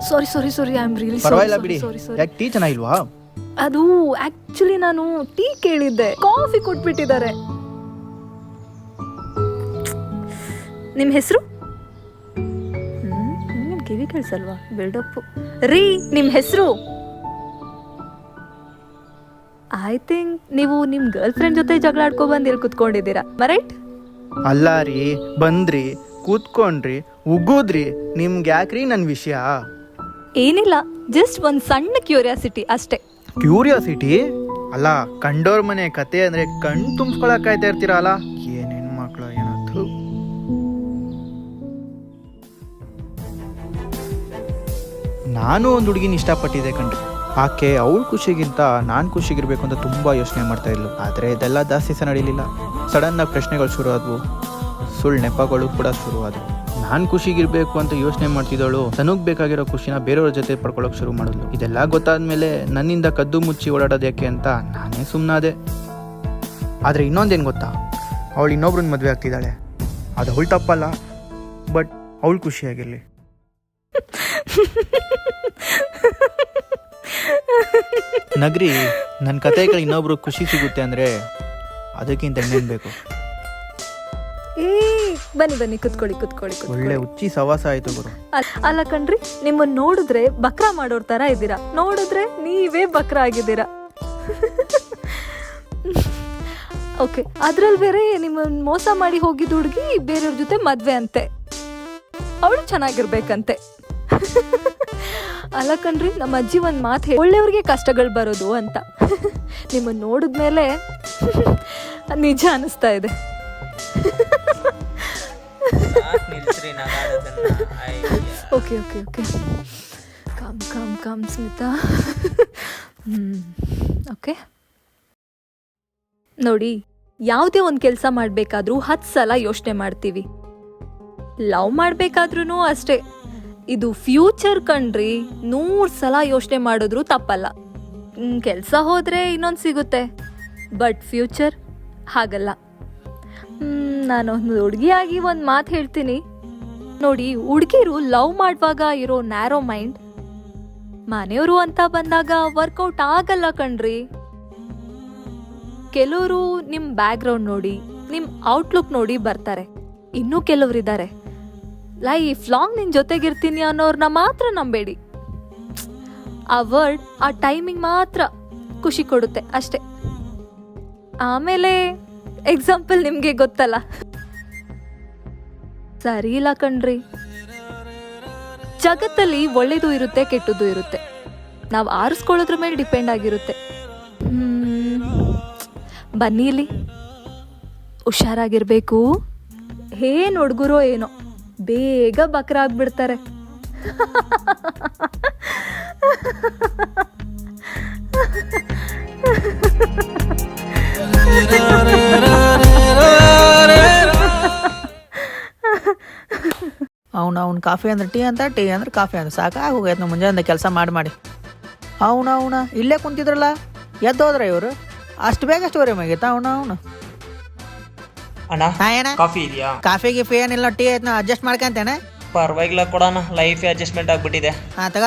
Sorry I am really ಪರವಾಗಿಲ್ಲ ಬಿಡಿ. ಯಾಕೆ ಟೀ ಚೆನ್ನಾಗಿಲ್ವಾ? ಅದು ಆಕ್ಚುಲಿ ನಾನು ಟೀ ಕೇಳಿದ್ದೆ, ಕಾಫಿ ಕೊಟ್ಬಿಟ್ಟಿದ್ದಾರೆ. ನಿಮ್ಮ ಹೆಸರು? ನಿಮ್ ಕಿವಿ ಕೇಳಿಸಲ್ವಾ? ಬಿಲ್ಡಪ್ ರೀ. ನಿಮ್ಮ ಹೆಸರು? ಐ ಥಿಂಕ್ ನೀವು ನಿಮ್ ಗರ್ಲ್ ಫ್ರೆಂಡ್ ಜೊತೆ ಜಗಳ ಆಡ್ಕೊ ಬಂದು ಇಲ್ಲಿ ಕುತ್ಕೊಂಡಿದ್ದೀರಾ, ರೈಟ್? ಅಲ್ಲ ರೀ, ಬಂದ್ರಿ ಕೂತ್ಕೊಂಡ್ರಿ ಉಗ್ಗುದ್ರಿ, ನಿಮ್ಗೆ ಯಾಕ್ರಿ ನನ್ನ ವಿಷಯ? ಏನಿಲ್ಲ, ಜಸ್ಟ್ ಒಂದ್ ಸಣ್ಣ ಕ್ಯೂರಿಯಾಸಿಟಿ ಅಷ್ಟೇ. ಕ್ಯೂರಿಯಾಸಿಟಿ? ಅಲ್ಲ, ಕಂಡೋರ್ ಮನೆ ಕತೆ ಅಂದ್ರೆ ಕಣ್ ತುಂಬಿಸ್ಕೊಳಕ್ ಕಾಯ್ತಾ ಇರ್ತೀರಲ್ಲ, ಏನೇನ್ ಮಕ್ಳು ಏನಾಯ್ತು. ನಾನು ಒಂದು ಹುಡುಗಿನ ಇಷ್ಟಪಟ್ಟಿದ್ದೆ ಕಣ್ರಿ. ಆಕೆ ಅವಳ ಖುಷಿಗಿಂತ ನಾನು ಖುಷಿಗಿರ್ಬೇಕು ಅಂತ ತುಂಬಾ ಯೋಚನೆ ಮಾಡ್ತಾ ಇದ್ಲು. ಆದ್ರೆ ಇದೆಲ್ಲ ಜಾಸ್ತಿ ಸಹ ನಡೀಲಿಲ್ಲ. ಸಡನ್ ಆಗಿ ಪ್ರಶ್ನೆಗಳು ಶುರು ಆದ್ವು, ಸುಳ್ಳು ನೆಪಗಳು ಕೂಡ ಶುರು ಆದವು. ನಾನು ಖುಷಿಗಿರ್ಬೇಕು ಅಂತ ಯೋಚನೆ ಮಾಡ್ತಿದ್ದವಳು ತನಗ್ ಬೇಕಾಗಿರೋ ಖುಷಿನ ಬೇರೆಯವ್ರ ಜೊತೆ ಪಡ್ಕೊಳ್ಳೋಕೆ ಶುರು ಮಾಡಿದ್ಲು. ಇದೆಲ್ಲ ಗೊತ್ತಾದ್ಮೇಲೆ ನನ್ನಿಂದ ಕದ್ದು ಮುಚ್ಚಿ ಓಡಾಡೋದು ಯಾಕೆ ಅಂತ ನಾನೇ ಸುಮ್ಮನಾದೆ. ಆದ್ರೆ ಇನ್ನೊಂದೇನು ಗೊತ್ತಾ, ಅವಳು ಇನ್ನೊಬ್ರನ್ನ ಮದುವೆ ಆಗ್ತಿದ್ದಾಳೆ. ಅದು ಅವಳು ತಪ್ಪಲ್ಲ, ಬಟ್ ಅವಳು ಖುಷಿಯಾಗಿರ್ಲಿ. ನಗ್ರಿ, ನನ್ನ ಕತೆಗೆ ಇನ್ನೊಬ್ರು ಖುಷಿ ಸಿಗುತ್ತೆ ಅಂದ್ರೆ ಅದಕ್ಕಿಂತ ಇನ್ನೇನು ಬೇಕು? ಬನ್ನಿ ಕುತ್ಕೊಳ್ಳಿ. ಒಳ್ಳೆ ಹುಚ್ಚಿ ಸವಾಸ ಆಯ್ತು ಗುರು. ಅಲ್ಲ ಕಣ್ರಿ, ನಿಮ್ಮನ್ನ ನೋಡಿದ್ರೆ ಬಕ್ರಾ ಮಾಡೋರ್ ತರ ಇದ್ದೀರಾ, ನೋಡಿದ್ರೆ ನೀವೇ ಬಕ್ರಾ ಆಗಿದ್ದೀರಾ. ಓಕೆ, ಅದ್ರಲ್ಲಿ ಬೇರೆ ನಿಮ್ಮನ್ನ ಮೋಸ ಮಾಡಿ ಹೋಗಿದ್ದ ಹುಡುಗಿ ಬೇರೆಯವ್ರ ಜೊತೆ ಮದ್ವೆ ಅಂತೆ, ಅವಳು ಚೆನ್ನಾಗಿರ್ಬೇಕಂತೆ. ಅಲ್ಲ ಕಣ್ರಿ, ನಮ್ಮ ಅಜ್ಜಿ ಒಂದ್ ಮಾತು ಹೇಳಿ, ಒಳ್ಳೆಯವ್ರಿಗೆ ಕಷ್ಟಗಳು ಬರೋದು ಅಂತ. ನಿಮ್ಮನ್ನ ನೋಡಿದ್ಮೇಲೆ ನಿಜ ಅನಿಸ್ತಾ ಇದೆ. Okay com Smita. ಓಕೆ ನೋಡಿ, ಯಾವುದೇ ಒಂದು ಕೆಲಸ ಮಾಡಬೇಕಾದ್ರೂ 10 ಸಲ ಯೋಚನೆ ಮಾಡ್ತೀವಿ. ಲವ್ ಮಾಡಬೇಕಾದ್ರೂ ಅಷ್ಟೇ. ಇದು ಫ್ಯೂಚರ್ ಕಣ್ರಿ, 100 ಸಲ ಯೋಚನೆ ಮಾಡಿದ್ರು ತಪ್ಪಲ್ಲ. ಕೆಲಸ ಹೋದ್ರೆ ಇನ್ನೊಂದು ಸಿಗುತ್ತೆ, ಬಟ್ ಫ್ಯೂಚರ್ ಹಾಗಲ್ಲ. ನಾನೊಂದು ಹುಡುಗಿಯಾಗಿ ಒಂದು ಮಾತು ಹೇಳ್ತೀನಿ ನೋಡಿ, ಹುಡುಗಿರು ಲವ್ ಮಾಡುವಾಗ ಇರೋ ನ್ಯಾರೋ ಮೈಂಡ್ ಮನೆಯವರು ಅಂತ ಬಂದಾಗ ವರ್ಕೌಟ್ ಆಗಲ್ಲ ಕಣ್ರಿ. ಕೆಲವರು ನಿಮ್ಮ ಬ್ಯಾಕ್ಗ್ರೌಂಡ್ ನೋಡಿ, ನಿಮ್ಮ ಔಟ್ಲುಕ್ ನೋಡಿ ಬರ್ತಾರೆ. ಇನ್ನೂ ಕೆಲವರಿದ್ದಾರೆ ಲೈಫ್ ಲಾಂಗ್ ನಿನ್ ಜೊತೆಗಿರ್ತೀನಿ ಅನ್ನೋರ್ನ ಮಾತ್ರ ನಂಬೇಡಿ. ಆ ವರ್ಡ್, ಆ ಟೈಮಿಂಗ್ ಮಾತ್ರ ಖುಷಿ ಕೊಡುತ್ತೆ ಅಷ್ಟೆ. ಆಮೇಲೆ ಎಕ್ಸಾಂಪಲ್ ನಿಮ್ಗೆ ಗೊತ್ತಲ್ಲ. ಸರಿ ಇಲ್ಲ ಕಣ್ರಿ, ಜಗತ್ತಲ್ಲಿ ಒಳ್ಳೇದು ಇರುತ್ತೆ, ಕೆಟ್ಟದ್ದು ಇರುತ್ತೆ. ನಾವು ಆರಿಸ್ಕೊಳ್ಳೋದ್ರ ಮೇಲೆ ಡಿಪೆಂಡ್ ಆಗಿರುತ್ತೆ. ಬನ್ನಿ ಇಲ್ಲಿ, ಹುಷಾರಾಗಿರ್ಬೇಕು. ಏನ್ ಹುಡುಗರೋ ಏನೋ ಬೇಗ ಬಕ್ರ ಆಗ್ಬಿಡ್ತಾರೆ. ಅವ್ನು ಕಾಫಿ ಅಂದ್ರೆ ಟೀ ಅಂತ, ಟೀ ಅಂದ್ರೆ ಕಾಫಿ ಅಂತ ಸಾಕಾಗಿ ಹೋಗೈತೆ. ನಾವು ಮುಂಜಾನೆ ಕೆಲಸ ಮಾಡಿ ಅವನ ಇಲ್ಲೇ ಕುಂತಿದ್ರಲ್ಲ, ಎದ್ದೋದ್ರ ಇವರು ಅಷ್ಟು ಬೇಗ ಸ್ಟೋರಿ ಮುಗೀತ. ಅವನು ಅಣ್ಣ ಕಾಫಿ ಇದೆಯಾ? ಕಾಫಿ ಗಿಫಿ ಏನಿಲ್ಲ, ಟೀ ಐತೆ, ನಾ ಅಡ್ಜಸ್ಟ್ ಮಾಡ್ಕೊಂತೇನೆ. ಪರವಾಗಿಲ್ಲ ಕೊಡೋಣ, ಲೈಫ್ ಅಡ್ಜಸ್ಟ್ಮೆಂಟ್ ಆಗ್ಬಿಟ್ಟಿದೆ. ಹಾಂ ತಗ.